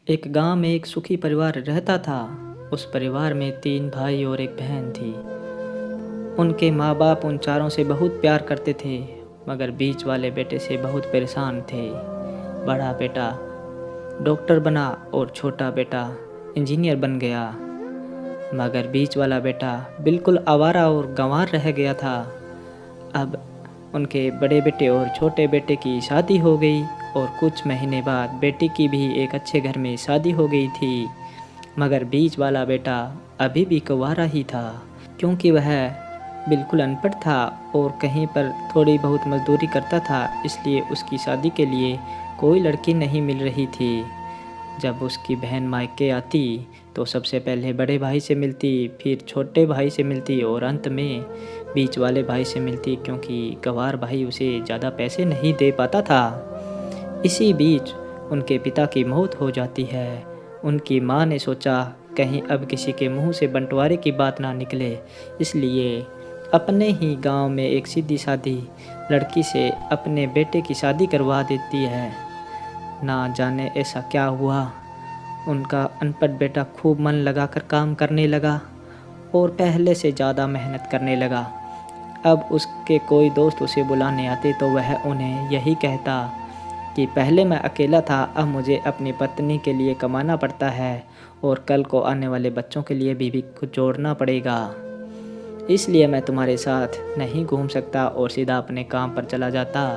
एक गांव में एक सुखी परिवार रहता था। उस परिवार में 3 भाई और एक बहन थी। उनके माँ बाप उन चारों से बहुत प्यार करते थे, मगर बीच वाले बेटे से बहुत परेशान थे। बड़ा बेटा डॉक्टर बना और छोटा बेटा इंजीनियर बन गया, मगर बीच वाला बेटा बिल्कुल आवारा और गंवार रह गया था। अब उनके बड़े बेटे और छोटे बेटे की शादी हो गई और कुछ महीने बाद बेटी की भी एक अच्छे घर में शादी हो गई थी। मगर बीच वाला बेटा अभी भी कुंवारा ही था, क्योंकि वह बिल्कुल अनपढ़ था और कहीं पर थोड़ी बहुत मजदूरी करता था, इसलिए उसकी शादी के लिए कोई लड़की नहीं मिल रही थी। जब उसकी बहन मायके आती तो सबसे पहले बड़े भाई से मिलती, फिर छोटे भाई से मिलती और अंत में बीच वाले भाई से मिलती, क्योंकि गंवार भाई उसे ज़्यादा पैसे नहीं दे पाता था। इसी बीच उनके पिता की मौत हो जाती है। उनकी माँ ने सोचा कहीं अब किसी के मुंह से बंटवारे की बात ना निकले, इसलिए अपने ही गांव में एक सीधी सादी लड़की से अपने बेटे की शादी करवा देती है। ना जाने ऐसा क्या हुआ, उनका अनपढ़ बेटा खूब मन लगाकर काम करने लगा और पहले से ज़्यादा मेहनत करने लगा। अब उसके कोई दोस्त उसे बुलाने आते तो वह उन्हें यही कहता कि पहले मैं अकेला था, अब मुझे अपनी पत्नी के लिए कमाना पड़ता है और कल को आने वाले बच्चों के लिए भी कुछ जोड़ना पड़ेगा, इसलिए मैं तुम्हारे साथ नहीं घूम सकता और सीधा अपने काम पर चला जाता।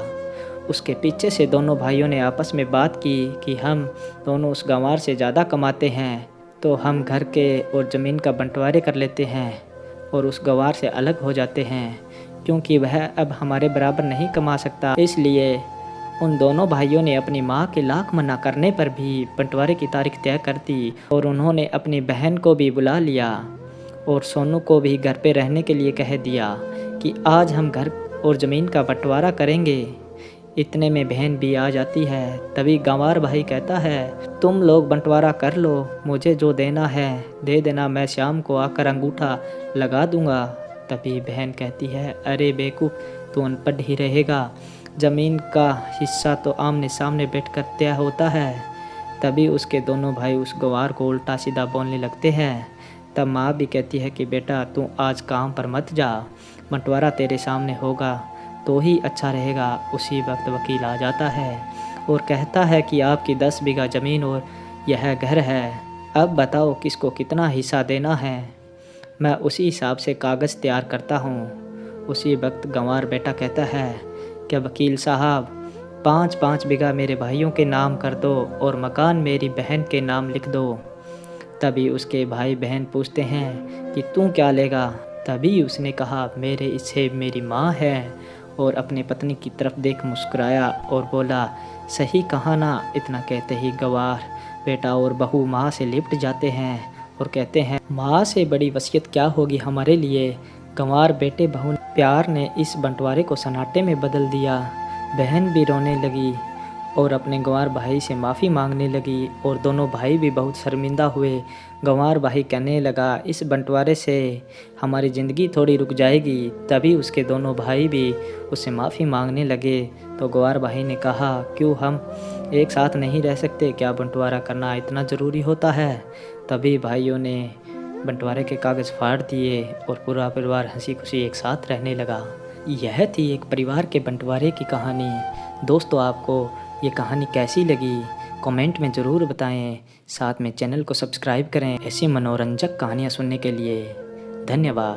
उसके पीछे से दोनों भाइयों ने आपस में बात की कि हम दोनों उस गंवार से ज़्यादा कमाते हैं, तो हम घर के और ज़मीन का बंटवारे कर लेते हैं और उस गंवार से अलग हो जाते हैं, क्योंकि वह अब हमारे बराबर नहीं कमा सकता। इसलिए उन दोनों भाइयों ने अपनी माँ के लाख मना करने पर भी बंटवारे की तारीख तय कर दी और उन्होंने अपनी बहन को भी बुला लिया और सोनू को भी घर पे रहने के लिए कह दिया कि आज हम घर और ज़मीन का बंटवारा करेंगे। इतने में बहन भी आ जाती है। तभी गंवार भाई कहता है, तुम लोग बंटवारा कर लो, मुझे जो देना है दे देना, मैं शाम को आकर अंगूठा लगा दूंगा। तभी बहन कहती है, अरे बेवकूफ़, तू अनपढ़ ही रहेगा, ज़मीन का हिस्सा तो आमने सामने बैठकर तय होता है। तभी उसके दोनों भाई उस गंवार को उल्टा सीधा बोलने लगते हैं। तब माँ भी कहती है कि बेटा तू आज काम पर मत जा, बंटवारा तेरे सामने होगा तो ही अच्छा रहेगा। उसी वक्त वकील आ जाता है और कहता है कि आपकी 10 बीघा ज़मीन और यह घर है, अब बताओ किसको कितना हिस्सा देना है, मैं उसी हिसाब से कागज़ तैयार करता हूँ। उसी वक्त गंवार बेटा कहता है कि वकील साहब 5-5 बीघा मेरे भाइयों के नाम कर दो और मकान मेरी बहन के नाम लिख दो। तभी उसके भाई बहन पूछते हैं कि तू क्या लेगा। तभी उसने कहा, मेरे इच्छे मेरी माँ है, और अपनी पत्नी की तरफ देख मुस्कुराया और बोला, सही कहा ना। इतना कहते ही गंवार बेटा और बहू माँ से लिपट जाते हैं और कहते हैं, माँ से बड़ी वसीयत क्या होगी हमारे लिए। गंवार बेटे बहू प्यार ने इस बंटवारे को सन्नाटे में बदल दिया। बहन भी रोने लगी और अपने गंवार भाई से माफ़ी मांगने लगी और दोनों भाई भी बहुत शर्मिंदा हुए। गंवार भाई कहने लगा, इस बंटवारे से हमारी ज़िंदगी थोड़ी रुक जाएगी। तभी उसके दोनों भाई भी उससे माफ़ी मांगने लगे। तो गंवार भाई ने कहा, क्यों हम एक साथ नहीं रह सकते, क्या बंटवारा करना इतना ज़रूरी होता है। तभी भाइयों ने बंटवारे के कागज़ फाड़ दिए और पूरा परिवार हंसी खुशी एक साथ रहने लगा। यह थी एक परिवार के बंटवारे की कहानी। दोस्तों, आपको ये कहानी कैसी लगी कमेंट में ज़रूर बताएं। साथ में चैनल को सब्सक्राइब करें ऐसी मनोरंजक कहानियाँ सुनने के लिए। धन्यवाद।